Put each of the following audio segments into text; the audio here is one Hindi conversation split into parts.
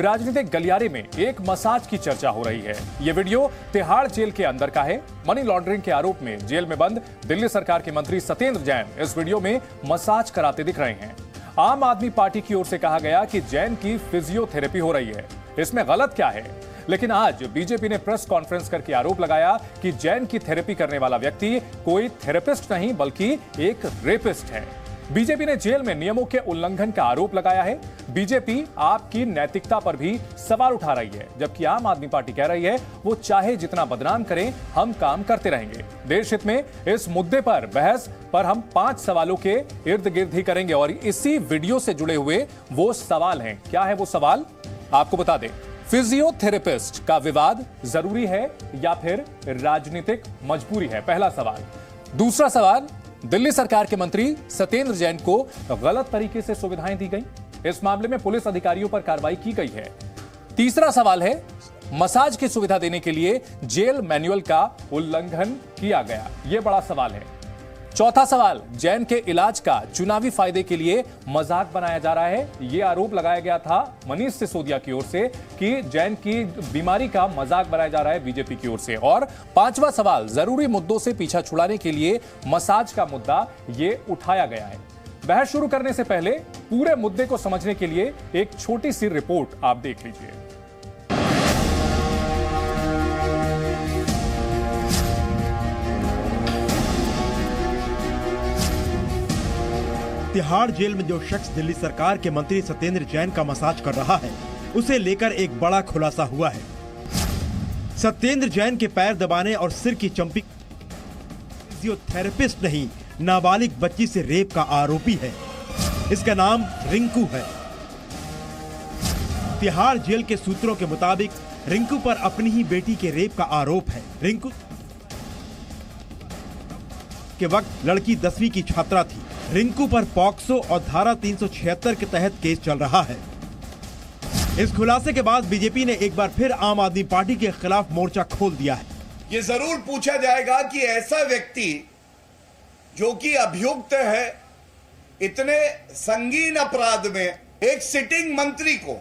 राजनीतिक गलियारे में एक मसाज की चर्चा हो रही है। यह वीडियो तिहाड़ जेल के अंदर का है। मनी लॉन्ड्रिंग के आरोप में जेल में बंद दिल्ली सरकार के मंत्री सत्येंद्र जैन इस वीडियो में मसाज कराते दिख रहे हैं। आम आदमी पार्टी की ओर से कहा गया कि जैन की फिजियोथेरेपी हो रही है, इसमें गलत क्या है? लेकिन आज बीजेपी ने प्रेस कॉन्फ्रेंस करके आरोप लगाया कि जैन की थेरेपी करने वाला व्यक्ति कोई थेरेपिस्ट नहीं बल्कि एक रेपिस्ट है। बीजेपी ने जेल में नियमों के उल्लंघन का आरोप लगाया है। बीजेपी आपकी नैतिकता पर भी सवाल उठा रही है, जबकि आम आदमी पार्टी कह रही है वो चाहे जितना बदनाम करें, हम काम करते रहेंगे। देश हित में इस मुद्दे पर बहस पर हम 5 सवालों के इर्द गिर्द ही करेंगे और इसी वीडियो से जुड़े हुए वो सवाल हैं। क्या है वो सवाल, आपको बता दें। फिजियोथेरेपिस्ट का विवाद जरूरी है या फिर राजनीतिक मजबूरी है, पहला सवाल। दूसरा सवाल, दिल्ली सरकार के मंत्री सत्येंद्र जैन को गलत तरीके से सुविधाएं दी गई, इस मामले में पुलिस अधिकारियों पर कार्रवाई की गई है। तीसरा सवाल है, मसाज की सुविधा देने के लिए जेल मैनुअल का उल्लंघन किया गया, यह बड़ा सवाल है। चौथा सवाल, जैन के इलाज का चुनावी फायदे के लिए मजाक बनाया जा रहा है, यह आरोप लगाया गया था मनीष सिसोदिया की ओर से कि जैन की बीमारी का मजाक बनाया जा रहा है बीजेपी की ओर से। और पांचवा सवाल, जरूरी मुद्दों से पीछा छुड़ाने के लिए मसाज का मुद्दा ये उठाया गया है। बहस शुरू करने से पहले पूरे मुद्दे को समझने के लिए एक छोटी सी रिपोर्ट आप देख लीजिए। तिहाड़ जेल में जो शख्स दिल्ली सरकार के मंत्री सत्येंद्र जैन का मसाज कर रहा है, उसे लेकर एक बड़ा खुलासा हुआ है। सत्येंद्र जैन के पैर दबाने और सिर की चंपी फिजियोथेरेपिस्ट नहीं, नाबालिग बच्ची से रेप का आरोपी है। इसका नाम रिंकू है। तिहाड़ जेल के सूत्रों के मुताबिक रिंकू पर अपनी ही बेटी के रेप का आरोप है। रिंकू के वक्त लड़की 10वीं की छात्रा थी। रिंकू पर पॉक्सो और धारा 376 के तहत केस चल रहा है। इस खुलासे के बाद बीजेपी ने एक बार फिर आम आदमी पार्टी के खिलाफ मोर्चा खोल दिया है। ये जरूर पूछा जाएगा कि ऐसा व्यक्ति जो कि अभियुक्त है इतने संगीन अपराध में, एक सिटिंग मंत्री को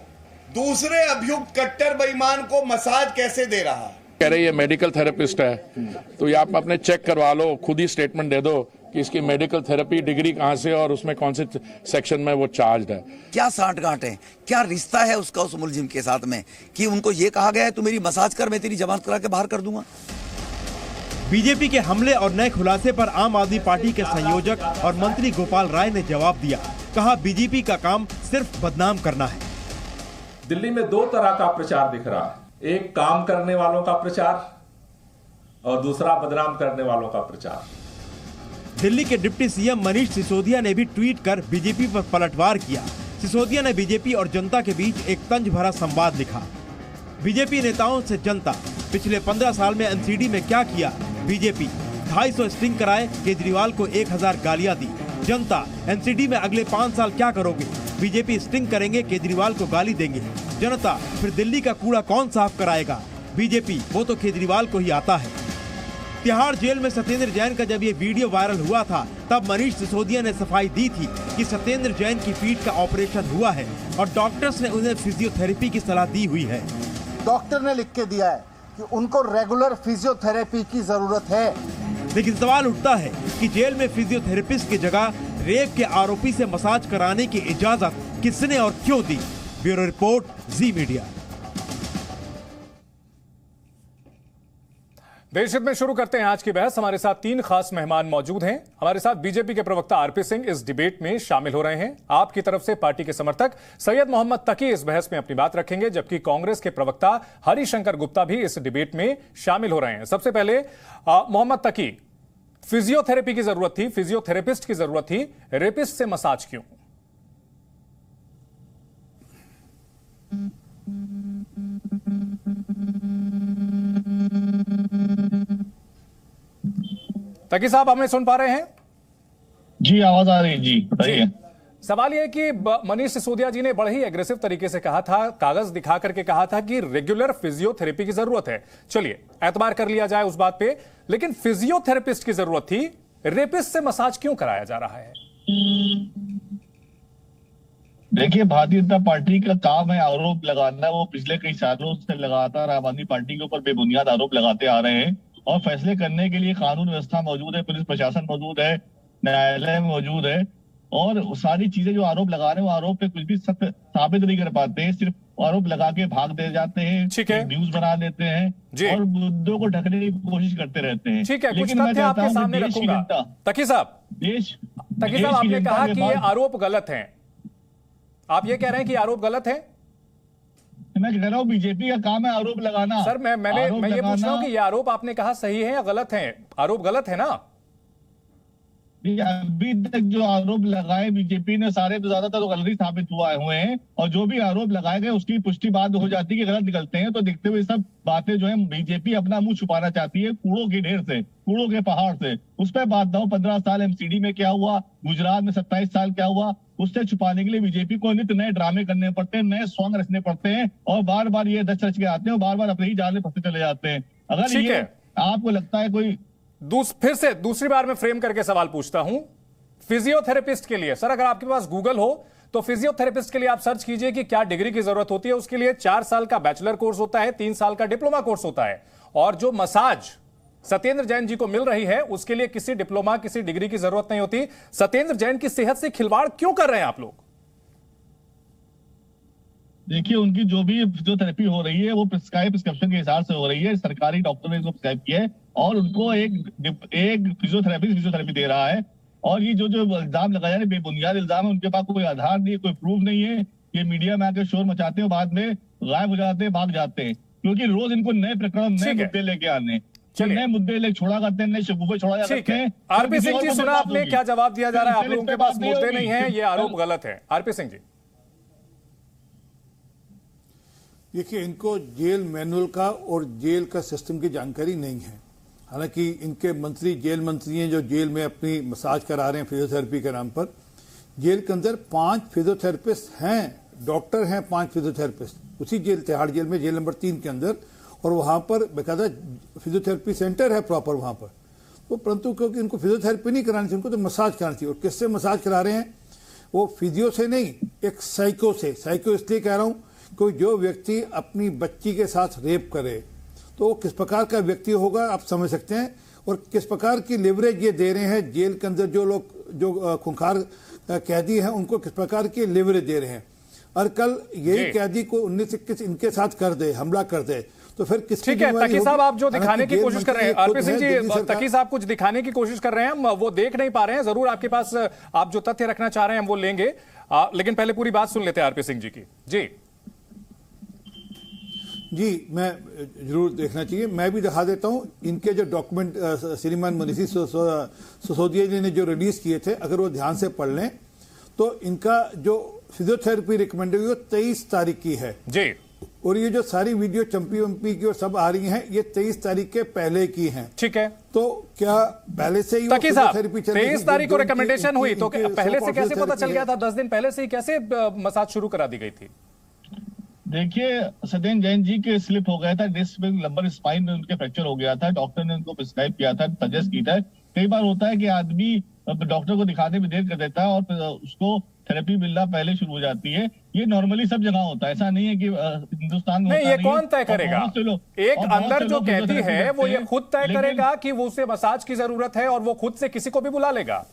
दूसरे अभियुक्त कट्टर बेईमान को मसाज कैसे दे रहा है? कह रहे ये मेडिकल थेरेपिस्ट है, तो ये आप अपने चेक करवा लो, खुद ही स्टेटमेंट दे दो कि इसकी मेडिकल थेरेपी डिग्री कहां से और उसमें कौन से सेक्शन में वो चार्ज है। क्या सांठगांठ है, क्या रिश्ता है उसका उस मुलजिम के साथ में कि उनको ये कहा गया है तू मेरी मसाज कर, मैं तेरी जमानत करा के बाहर कर दूंगा। बीजेपी के हमले और नए खुलासे पर आम आदमी पार्टी के संयोजक और मंत्री गोपाल राय ने जवाब दिया। कहा बीजेपी का काम सिर्फ बदनाम करना है। दिल्ली में 2 तरह का प्रचार दिख रहा है, एक काम करने वालों का प्रचार और दूसरा बदनाम करने वालों का प्रचार। दिल्ली के डिप्टी सीएम मनीष सिसोदिया ने भी ट्वीट कर बीजेपी पर पलटवार किया। सिसोदिया ने बीजेपी और जनता के बीच एक तंज भरा संवाद लिखा। बीजेपी नेताओं से जनता, पिछले 15 साल में एनसीडी में क्या किया? बीजेपी 250 स्टिंग कराए, केजरीवाल को 1000 गालियां दी। जनता, एनसीडी में अगले 5 साल क्या करोगे? बीजेपी स्टिंग करेंगे, केजरीवाल को गाली देंगे। जनता, फिर दिल्ली का कूड़ा कौन साफ कराएगा? बीजेपी, वो तो केजरीवाल को ही आता है। तिहाड़ जेल में सत्येंद्र जैन का जब ये वीडियो वायरल हुआ था, तब मनीष सिसोदिया ने सफाई दी थी कि सत्येंद्र जैन की पीठ का ऑपरेशन हुआ है और डॉक्टर्स ने उन्हें फिजियोथेरेपी की सलाह दी हुई है। डॉक्टर ने लिख के दिया है कि उनको रेगुलर फिजियोथेरेपी की जरूरत है। लेकिन सवाल उठता है कि जेल में फिजियोथेरेपिस्ट की जगह रेप के आरोपी से मसाज कराने की इजाजत किसने और क्यों दी? ब्यूरो रिपोर्ट, जी मीडिया। देश हित में शुरू करते हैं आज की बहस। हमारे साथ 3 खास मेहमान मौजूद हैं। हमारे साथ बीजेपी के प्रवक्ता आरपी सिंह इस डिबेट में शामिल हो रहे हैं। आपकी तरफ से पार्टी के समर्थक सैयद मोहम्मद तकी इस बहस में अपनी बात रखेंगे, जबकि कांग्रेस के प्रवक्ता हरिशंकर गुप्ता भी इस डिबेट में शामिल हो रहे हैं। सबसे पहले मोहम्मद तकी, फिजियोथेरेपी की जरूरत थी, फिजियोथेरेपिस्ट की जरूरत थी, रेपिस्ट से मसाज क्यों? तकी साहब, हमें सुन पा रहे हैं? जी, आवाज आ रही है। जी बताइए। सवाल यह है कि मनीष सिसोदिया जी ने बड़े ही एग्रेसिव तरीके से कहा था, कागज दिखा करके कहा था कि रेगुलर फिजियोथेरेपी की जरूरत है। चलिए एतबार कर लिया जाए उस बात पे, लेकिन फिजियोथेरेपिस्ट की जरूरत थी, रेपिस्ट से मसाज क्यों कराया जा रहा है? देखिए, भारतीय जनता पार्टी का काम है आरोप लगाना। वो पिछले कई सालों से लगातार आम आदमी पार्टी के ऊपर बेबुनियाद आरोप लगाते आ रहे हैं और फैसले करने के लिए कानून व्यवस्था मौजूद है, पुलिस प्रशासन मौजूद है, न्यायालय मौजूद है और सारी चीजें जो आरोप लगा रहे हैं वो आरोप पे कुछ भी सत्य साबित नहीं कर पाते हैं, सिर्फ आरोप लगा के भाग दे जाते हैं, ठीक है, न्यूज बना देते हैं और मुद्दों को ढकने की कोशिश करते रहते हैं। ठीक है, कुछ लेकिन मैं तथ्य चाहता आपके हूं सामने कि देश की रखूंगा। जनता, तकी साहब, आपने कहा कि ये आरोप गलत हैं। आप ये कह रहे हैं कि आरोप गलत है? मैं कह रहा हूँ बीजेपी का काम है आरोप लगाना। सर मैं ये पूछ रहा हूं कि ये आरोप आपने कहा सही है या गलत है? आरोप गलत है ना? अभी तक जो आरोप लगाए बीजेपी ने सारे तो ज्यादातर तो गलत साबित हुए हैं और जो भी आरोप लगाए गए उसकी पुष्टि बाद हो जाती है कि गलत निकलते हैं। तो देखते हुए सब बातें जो है बीजेपी अपना मुंह छुपाना चाहती है कूड़ों के ढेर से, कूड़ों के पहाड़ से। उस पर बात ना हो 15 साल एमसीडी में क्या हुआ, गुजरात में 27 साल क्या हुआ, उससे छुपाने के लिए बीजेपी को नित्य नए ड्रामे करने पड़ते हैं, नए सॉन्ग रचने पड़ते हैं और बार बार ये रच के आते हैं और बार बार अपने ही जाल में फंसते चले जाते हैं। अगर ये आपको लगता है कोई फिर से दूसरी बार मैं फ्रेम करके सवाल पूछता हूं फिजियोथेरेपिस्ट के लिए। सर अगर आपके पास गूगल हो तो फिजियोथेरेपिस्ट के लिए आप सर्च कीजिए कि क्या डिग्री की जरूरत होती है। उसके लिए 4 साल का बैचलर कोर्स होता है, 3 साल का डिप्लोमा कोर्स होता है और जो मसाज सत्येंद्र जैन जी को मिल रही है उसके लिए किसी डिप्लोमा किसी डिग्री की जरूरत नहीं होती। सत्येंद्र जैन की सेहत से खिलवाड़ क्यों कर रहे हैं आप लोग? देखिए, उनकी जो भी फिजियोथेरेपी हो रही है वो प्रिस्क्रिप्शन के हिसाब से हो रही है, सरकारी डॉक्टर ने इसको प्रिस्क्राइब किया है और उनको एक फिजियोथेरेपी दे रहा है। और ये जो इल्जाम लगाया है बेबुनियाद इल्जाम है, उनके पास कोई आधार नहीं है, कोई प्रूफ नहीं है। ये मीडिया में आकर शोर मचाते हैं, बाद में गायब हो जाते हैं, भाग जाते हैं, क्योंकि रोज इनको नए प्रकरण नए मुद्दे लेके आने, नए मुद्दे लेके छोड़ा करते हैं, नए शगुफे छोड़ा जाते हैं। आरपी सिंह जी सुना आपने क्या जवाब दिया जा रहा है? आप लोगों के पास मुद्दे नहीं है, ये आरोप गलत है। आरपी सिंह जी देखिए, इनको जेल मैनुअल का और जेल का सिस्टम की जानकारी नहीं है। हालांकि इनके मंत्री जेल मंत्री हैं जो जेल में अपनी मसाज करा रहे हैं फिजियोथेरेपी के नाम पर। जेल के अंदर 5 फिजियोथेरेपिस्ट हैं, डॉक्टर हैं 5 फिजियोथेरेपिस्ट उसी जेल तिहाड़ जेल में, जेल नंबर 3 के अंदर। और वहां पर बेकायदा फिजियोथेरेपी सेंटर है प्रॉपर वहां पर। तो परंतु क्योंकि इनको फिजियोथेरेपी नहीं करानी थी, उनको तो मसाज करानी थी। और किससे मसाज करा रहे हैं? वो फिजियो से नहीं, एक साइको से। साइको इसलिए कह रहा हूं, कोई जो व्यक्ति अपनी बच्ची के साथ रेप करे तो वो किस प्रकार का व्यक्ति होगा आप समझ सकते हैं। और किस प्रकार की लिवरेज ये दे रहे हैं जेल के अंदर, जो लोग जो खूंखार कैदी हैं उनको किस प्रकार की लिवरेज दे रहे हैं। और कल यही कैदी को 19-21 इनके साथ कर दे, हमला कर दे तो फिर किसकी? ठीक है तकी साहब, आप जो दिखाने की कोशिश कर रहे हैं, आरपी सिंह जी, तकी साहब कुछ दिखाने की कोशिश कर रहे हैं, हम वो देख नहीं पा रहे हैं। जरूर आपके पास आप जो तथ्य रखना चाह रहे हैं हम वो लेंगे, लेकिन पहले पूरी बात सुन लेते हैं आरपी सिंह जी की। जी मैं जरूर देखना चाहिए। मैं भी दिखा देता हूं इनके जो डॉक्यूमेंट श्रीमान मनीषी सिसोदिया जी ने जो रिलीज किए थे, अगर वो ध्यान से पढ़ लें तो इनका जो फिजियोथेरेपी रिकमेंड हुई वो 23 तारीख की है जी। और ये जो सारी वीडियो चंपी वंपी की और सब आ रही हैं ये 23 तारीख के पहले की हैं। ठीक है, तो क्या पहले से ही तकी साहब 23 तारीख को रिकमेंडेशन हुई तो पहले से कैसे पता चल गया था? 10 दिन पहले से ही कैसे मसाज शुरू करा दी गई थी? देखिए, सत्येंद्र जैन जी के स्लिप हो गया था, डिस्क में लंबर स्पाइन में उनके फ्रैक्चर हो गया था, डॉक्टर ने उनको प्रिस्क्राइब किया था, सजेस्ट किया था। कई बार होता है कि आदमी डॉक्टर को दिखाने में देर कर देता है और उसको थेरेपी मिलना पहले शुरू हो जाती है। ये नॉर्मली सब जगह होता है, ऐसा नहीं है कि हिंदुस्तान में नहीं। ये कौन तय करेगा? एक अंदर जो कैदी है वो ये खुद तय करेगा कि वो उसे मसाज की जरूरत है और वो खुद से किसी को भी बुला लेगा।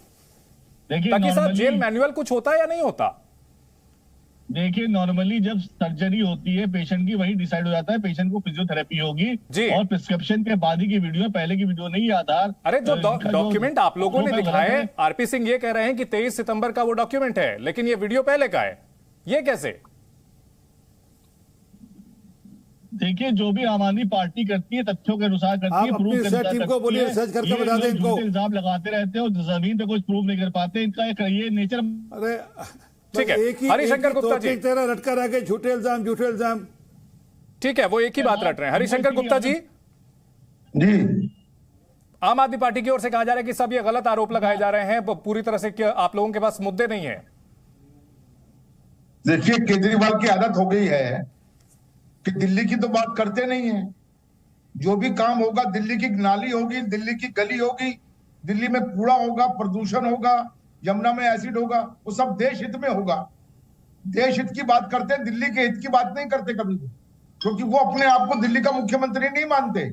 ताकि साहब जेल मैनुअल कुछ होता है या नहीं होता? देखिए, नॉर्मली जब सर्जरी होती है पेशेंट की वही डिसाइड हो जाता है पेशेंट को फिजियोथेरेपी होगी और प्रिस्क्रिप्शन के बाद ही की वीडियो, पहले की वीडियो नहीं। आधार अरे जो डॉक्यूमेंट आप लोगों ने दिखाए, आरपी सिंह ये कह रहे हैं कि 23 सितंबर का वो डॉक्यूमेंट है, लेकिन ये वीडियो पहले का है, ये कैसे? देखिए, जो भी आम आदमी पार्टी करती है तथ्यों के अनुसार करती है, प्रूफ इल्जाम लगाते रहते हैं और जमीन पे कुछ प्रूफ नहीं कर पाते। इनका ये नेचर। अरे ठीक है, हरिशंकर गुप्ता जी तेरा लटका रह गए, झूठे इल्जाम। ठीक है, वो एक ही बात रट रहे हैं। हरिशंकर गुप्ता जी आम आदमी पार्टी की ओर से कहा जा रहा है कि सब ये गलत आरोप लगाए जा रहे हैं, पूरी तरह से आप लोगों के पास मुद्दे नहीं है। देखिए, केजरीवाल की आदत हो गई है कि दिल्ली की तो बात करते नहीं है। जो भी काम होगा, दिल्ली की नाली होगी, दिल्ली की गली होगी, दिल्ली में कूड़ा होगा, प्रदूषण होगा, यमुना में एसिड होगा, वो सब देश हित में होगा। देश हित की बात करते हैं, दिल्ली के हित की बात नहीं करते कभी भी, क्योंकि वो अपने आप को दिल्ली का मुख्यमंत्री नहीं मानते,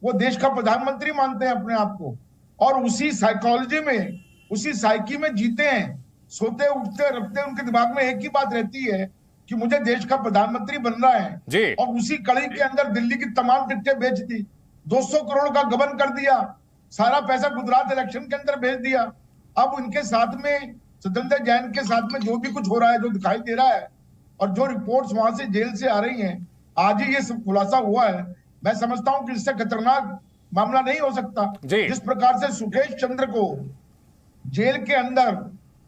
वो देश का प्रधानमंत्री मानते हैं अपने आप को, और उसी साइकोलॉजी में, उसी साइकी में जीते हैं। सोते उठते रखते उनके दिमाग में एक ही बात रहती है कि मुझे देश का प्रधानमंत्री बनना है, और उसी कड़ी के अंदर दिल्ली की तमाम टिकटें बेच दी, 200 करोड़ का गबन कर दिया, सारा पैसा गुजरात इलेक्शन के अंदर भेज दिया। अब उनके साथ में सत्येंद्र जैन के साथ में जो भी कुछ हो रहा है, जो दिखाई दे रहा है, और जो रिपोर्ट्स वहां से जेल से आ रही हैं, आज ही ये सब खुलासा हुआ है। मैं समझता हूं कि इससे खतरनाक मामला नहीं हो सकता। जिस प्रकार से सुकेश चंद्र को जेल के अंदर,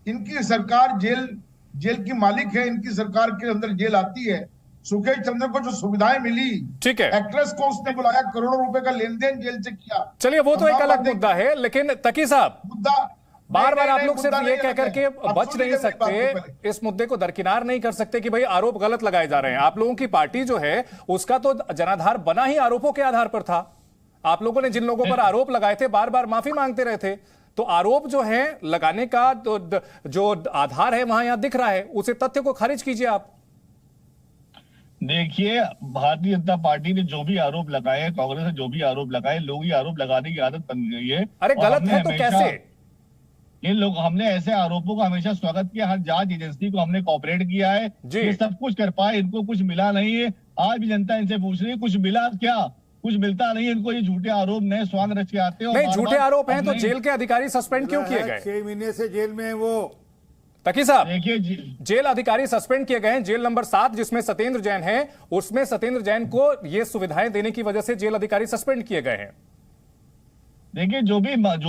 इनकी सरकार जेल की मालिक है, इनकी सरकार के अंदर जेल आती है, सुकेश चंद्र को जो सुविधाएं मिली, ठीक है, एक्ट्रेस को उसने बुलाया, करोड़ों रुपए का लेन देन जेल से किया। चलिए वो तो एक अलग मुद्दा है, लेकिन तकी साहब बार बार आप लोग सिर्फ ये कहकर के बच नहीं सकते, इस मुद्दे को दरकिनार नहीं कर सकते कि भाई आरोप गलत लगाए जा रहे हैं। आप लोगों की पार्टी जो है उसका तो जनाधार बना ही आरोपों के आधार पर था। आप लोगों ने जिन लोगों पर आरोप लगाए थे बार बार माफी मांगते रहे थे, तो आरोप जो है लगाने का तो जो आधार है वहां यहां दिख रहा है, उसे तथ्य को खारिज कीजिए आप। देखिए, भारतीय जनता पार्टी ने जो भी आरोप लगाए, कांग्रेस ने जो भी आरोप लगाए, लोग ही आरोप लगाने की आदत बन गई है। अरे गलत है तो कैसे? हमने ऐसे आरोपों का हमेशा स्वागत किया, हर जांच एजेंसी को हमने कोऑपरेट किया है, ये सब कुछ कर पाए, इनको कुछ मिला नहीं है। आज भी जनता इनसे पूछ रही है कुछ मिला क्या? कुछ मिलता नहीं है इनको, ये झूठे आरोप नए स्वांग रच के आते हैं। नहीं, झूठे आरोप हैं तो जेल के अधिकारी सस्पेंड क्यों किए गए? 6 महीने से जेल में है वो। तकी साहब, जेल अधिकारी सस्पेंड किए गए हैं। जेल नंबर 7 जिसमें सत्येंद्र जैन है, उसमें सत्येंद्र जैन को ये सुविधाएं देने की वजह से जेल अधिकारी सस्पेंड किए गए हैं। देखिए, जो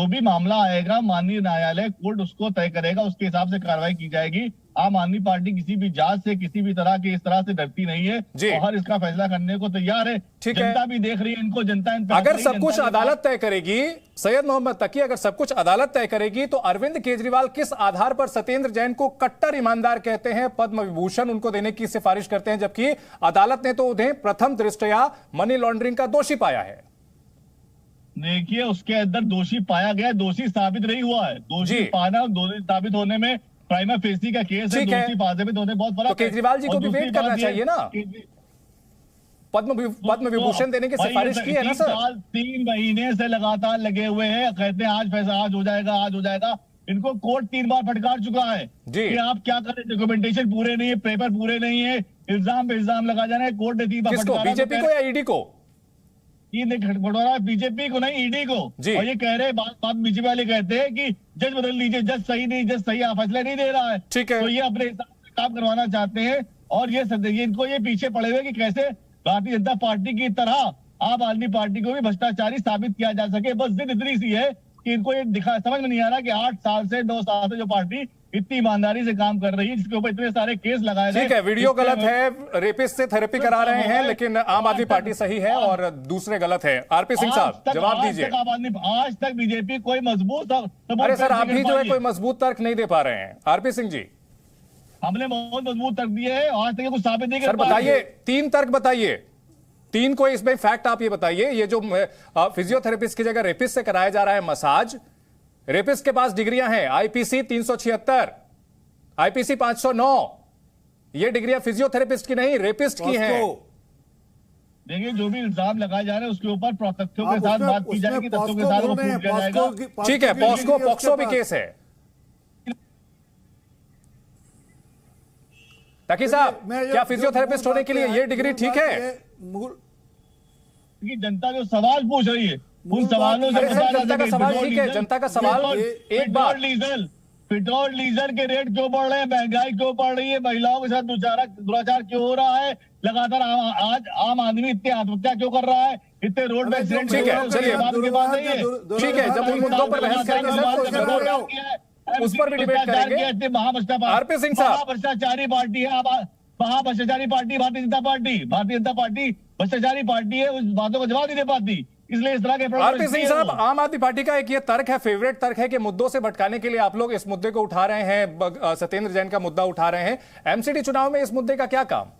भी मामला आएगा, माननीय न्यायालय कोर्ट उसको तय करेगा, उसके हिसाब से कार्रवाई की जाएगी। आम आदमी पार्टी किसी भी जांच से, किसी भी तरह के इस तरह से डरती नहीं है और हर इसका फैसला करने को तैयार है। जनता भी देख रही है इनको, जनता इन अगर सब कुछ अदालत तय करेगी, सैयद मोहम्मद तकी, अगर सब कुछ अदालत तय करेगी तो अरविंद केजरीवाल किस आधार पर सत्येंद्र जैन को कट्टर ईमानदार कहते हैं, पद्म विभूषण उनको देने की सिफारिश करते हैं, जबकि अदालत ने तो उन्हें प्रथम दृष्टया मनी लॉन्ड्रिंग का दोषी पाया है? देखिए, उसके अंदर दोषी पाया गया, दोषी साबित नहीं हुआ है। दोषी पाना और दोषी साबित होने में प्राइमा फेसी का केस है, दोषी साबित होने बहुत फर्क है। तो केजरीवाल जी को भी वेट करना चाहिए ना, पद्म विभूषण देने की सिफारिश की है ना सर। 3 महीने से लगातार लगे हुए हैं, कहते हैं आज फैसला, आज हो जाएगा, आज हो जाएगा। इनको कोर्ट 3 बार फटकार चुका है कि आप क्या करें, डॉक्यूमेंटेशन पूरे नहीं है, पेपर पूरे नहीं है, इल्जाम पे इल्जाम लगा जा रहे हैं। कोर्ट ने 3 बार फटकारा। बीजेपी को या ईडी को? बीजेपी को नहीं, ईडी को। और ये कह रहे हैं, बात बीजेपी वाले कहते हैं कि जज बदल लीजिए, जज सही नहीं, जज सही फैसला नहीं दे रहा है। ठीक है, तो ये अपने हिसाब से काम करवाना चाहते हैं, और ये इनको ये पीछे पड़े हुए कि कैसे भारतीय जनता पार्टी की तरह आम आदमी पार्टी को भी भ्रष्टाचारी साबित किया जा सके। बस जिद इतनी सी है कि इनको ये समझ में नहीं आ रहा कि 8 साल से 9 साल से जो पार्टी इतनी ईमानदारी से काम कर रही है, जिसके ऊपर इतने सारे केस लगाए गए। ठीक है, वीडियो गलत है, रेपिस्ट से थेरेपी करा रहे हैं, लेकिन आम आदमी पार्टी सही है और दूसरे गलत है। आरपी सिंह साहब जवाब दीजिए। आज तक बीजेपी कोई मजबूत, अरे सर आप भी जो है कोई मजबूत तर्क नहीं दे पा रहे हैं। आरपी सिंह जी, हमने बहुत मजबूत तर्क दिए हैं, आज तक कुछ साबित नहीं कर सर बताइए, 3 तर्क बताइए, 3 कोई इसमें फैक्ट आप ये बताइए। ये जो फिजियोथेरेपिस्ट की जगह रेपिस्ट से कराया जा रहा है मसाज, रेपिस्ट के पास डिग्रियां हैं आईपीसी 376, आईपीसी 509, ये डिग्रियां फिजियोथेरेपिस्ट की नहीं, रेपिस्ट की हैं। देखिए, जो भी इल्जाम लगाए जा रहे हैं उसके ऊपर तथ्यों के साथ बात की जाएगी, तथ्यों के साथ वो प्रूव किया जाएगा। ठीक है, पॉक्सो भी केस है। तकी साहब, क्या फिजियोथेरेपिस्ट होने के लिए ये डिग्री ठीक है? जनता जो सवाल पूछ रही है उन सवालों से जनता का सवाल ठीक है, जनता का सवाल एक बार, पेट्रोल डीजल के रेट क्यों बढ़ रहे हैं, महंगाई क्यों बढ़ रही है, महिलाओं के साथ दुराचार क्यों हो रहा है, लगातार आज आम आदमी इतनी आत्महत्या क्यों कर रहा है, इतने रोड में एक्सीडेंट ठीक है, चलिए ठीक है, जब उन मुद्दों पर बहस करेंगे सर उस पर भी डिबेट करेंगे। आरपी सिंह साहब, महाभ्रष्टाचारी पार्टी है, महाभ्रष्टाचारी पार्टी भारतीय जनता पार्टी भ्रष्टाचारी पार्टी है, उस बातों का जवाब नहीं दे पाती, इसलिए इस तरह के। आरपी सिंह साहब, आम आदमी पार्टी का एक ये तर्क है, फेवरेट तर्क है कि मुद्दों से भटकाने के लिए आप लोग इस मुद्दे को उठा रहे हैं, सत्येंद्र जैन का मुद्दा उठा रहे हैं। एमसीडी चुनाव में इस मुद्दे का क्या काम?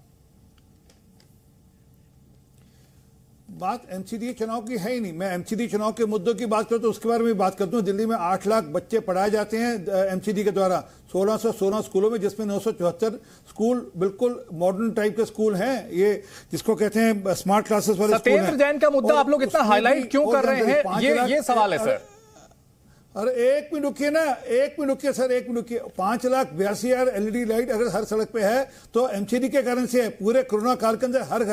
बात एमसीडी चुनाव की है ही नहीं। मैं एमसीडी चुनाव के मुद्दों की बात करूं तो उसके बारे में बात करता हूं। दिल्ली में 8 लाख बच्चे पढ़ाए जाते हैं एमसीडी के द्वारा 1616 स्कूलों में, जिसमें 974 स्कूल बिल्कुल मॉडर्न टाइप के स्कूल हैं, ये जिसको कहते हैं स्मार्ट क्लासेस वाले स्कूल हैं। सत्येंद्र जैन का मुद्दा आप लोग इतना हाईलाइट क्यों कर रहे हैं, ये सवाल है सर। अरे एक मिनट रुकिए ना, एक मिनट रुकिए सर, एक मिनट रुकिए। 5,82,000 एलईडी लाइट अगर हर सड़क पे है तो एमसीडी के कारण से है। पूरे कोरोना काल के अंदर हर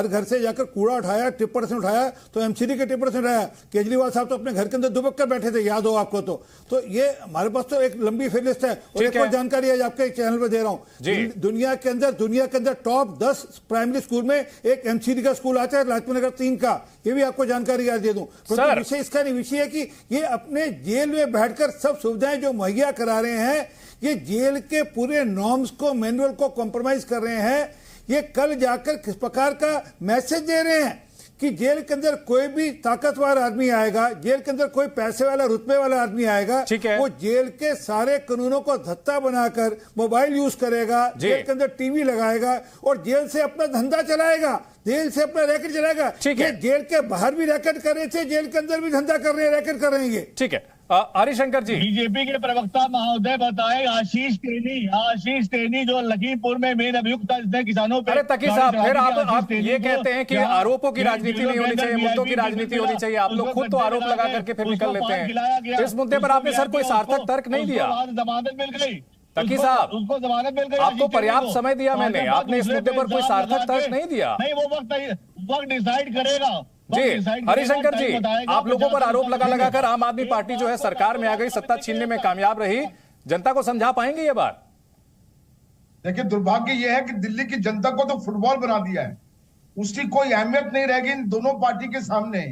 घर से जाकर कूड़ा उठाया, टिप्पर से उठाया, तो एमसीडी के टिप्पर से उठाया। केजरीवाल साहब तो अपने घर के अंदर दुबक कर बैठे थे, याद हो आपको तो ये हमारे पास तो एक लंबी फेलिस्ट है। और एक और जानकारी आज आपके चैनल पर दे रहा हूँ, दुनिया के अंदर टॉप 10 प्राइमरी स्कूल में एक एमसीडी का स्कूल आता है, लाजपत नगर 3 का। ये भी आपको जानकारी आज दे दूं। विषय इसका नहीं, विषय है कि ये अपने जेल में बैठकर सब सुविधाएं जो मुहैया करा रहे हैं, ये जेल के पूरे नॉर्म्स को, मैनुअल को कॉम्प्रोमाइज कर रहे हैं। ये कल जाकर किस प्रकार का मैसेज दे रहे हैं कि जेल के अंदर कोई भी ताकतवर आदमी आएगा, जेल के अंदर कोई पैसे वाला रुतबे वाला आदमी आएगा, वो जेल के सारे कानूनों को धत्ता बनाकर मोबाइल यूज करेगा, जेल के अंदर टीवी लगाएगा और जेल से अपना धंधा चलाएगा, जेल से अपना रैकेट चलाएगा। जेल के बाहर भी रैकेट कर रहे थे, जेल के अंदर भी धंधा कर रहे हैं, रैकेट कर रहे हैं। ठीक है, हरिशंकर जी। बीजेपी के प्रवक्ता महोदय बताए आशीष टेनी जो लखीमपुर में मेन अभियुक्त था, इसने किसानों पर। अरे तकी साहब, फिर आप ये कहते हैं कि आरोपों की राजनीति नहीं होनी चाहिए, मुद्दों की राजनीति होनी चाहिए। आप लोग खुद तो आरोप लगा करके फिर निकल लेते हैं। इस मुद्दे पर आपने सर कोई सार्थक तर्क नहीं दिया। जमानत मिल गई तकी साहब, उसको जमानत मिल गई। आपको पर्याप्त समय दिया मैंने, आपने इस मुद्दे पर कोई सार्थक तर्क नहीं दिया। नहीं, वो वक्त डिसाइड करेगा जी। हरिशंकर जी, आप लोगों पर आरोप लगा कर आम आदमी पार्टी जो है सरकार में आ गई, सत्ता छीनने में कामयाब रही, जनता को समझा पाएंगे ये बात? देखिए, दुर्भाग्य यह है कि दिल्ली की जनता को तो फुटबॉल बना दिया है, उसकी कोई अहमियत नहीं रहेगी इन दोनों पार्टी के सामने।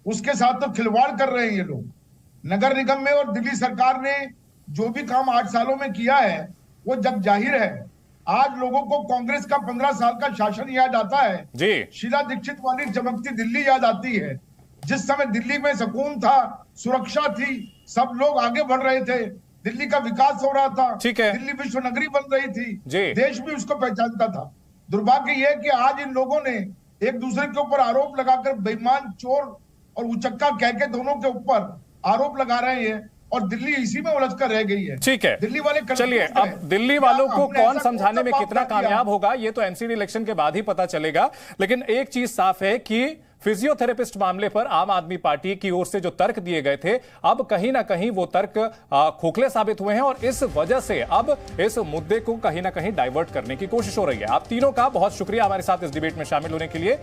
उसके साथ तो खिलवाड़ कर रहे हैं ये लोग। नगर निगम में और दिल्ली सरकार ने जो भी काम 8 सालों में किया है वो जग जाहिर है। आज लोगों को कांग्रेस का 15 साल का शासन याद आता है जी। शीला दीक्षित वाली चमकती दिल्ली याद आती है, जिस समय दिल्ली में सुकून था, सुरक्षा थी, सब लोग आगे बढ़ रहे थे, दिल्ली का विकास हो रहा था, दिल्ली विश्व नगरी बन रही थी, देश भी उसको पहचानता था। दुर्भाग्य यह है कि आज इन लोगों ने एक दूसरे के ऊपर आरोप लगाकर बेईमान, चोर और उचक्का कह के दोनों के ऊपर आरोप लगा रहे हैं और दिल्ली इसी में उलझ कर रह गई है। ठीक है, दिल्ली वाले चलिए, अब दिल्ली वालों को कौन समझाने में कितना कामयाब होगा ये तो एमसीडी इलेक्शन के बाद ही पता चलेगा। लेकिन एक चीज साफ है कि फिजियोथेरेपिस्ट मामले पर आम आदमी पार्टी की ओर से जो तर्क दिए गए थे, अब कहीं ना कहीं वो तर्क खोखले साबित हुए हैं और इस वजह से अब इस मुद्दे को कहीं ना कहीं डाइवर्ट करने की कोशिश हो रही है। आप तीनों का बहुत शुक्रिया हमारे साथ इस डिबेट में शामिल होने के लिए।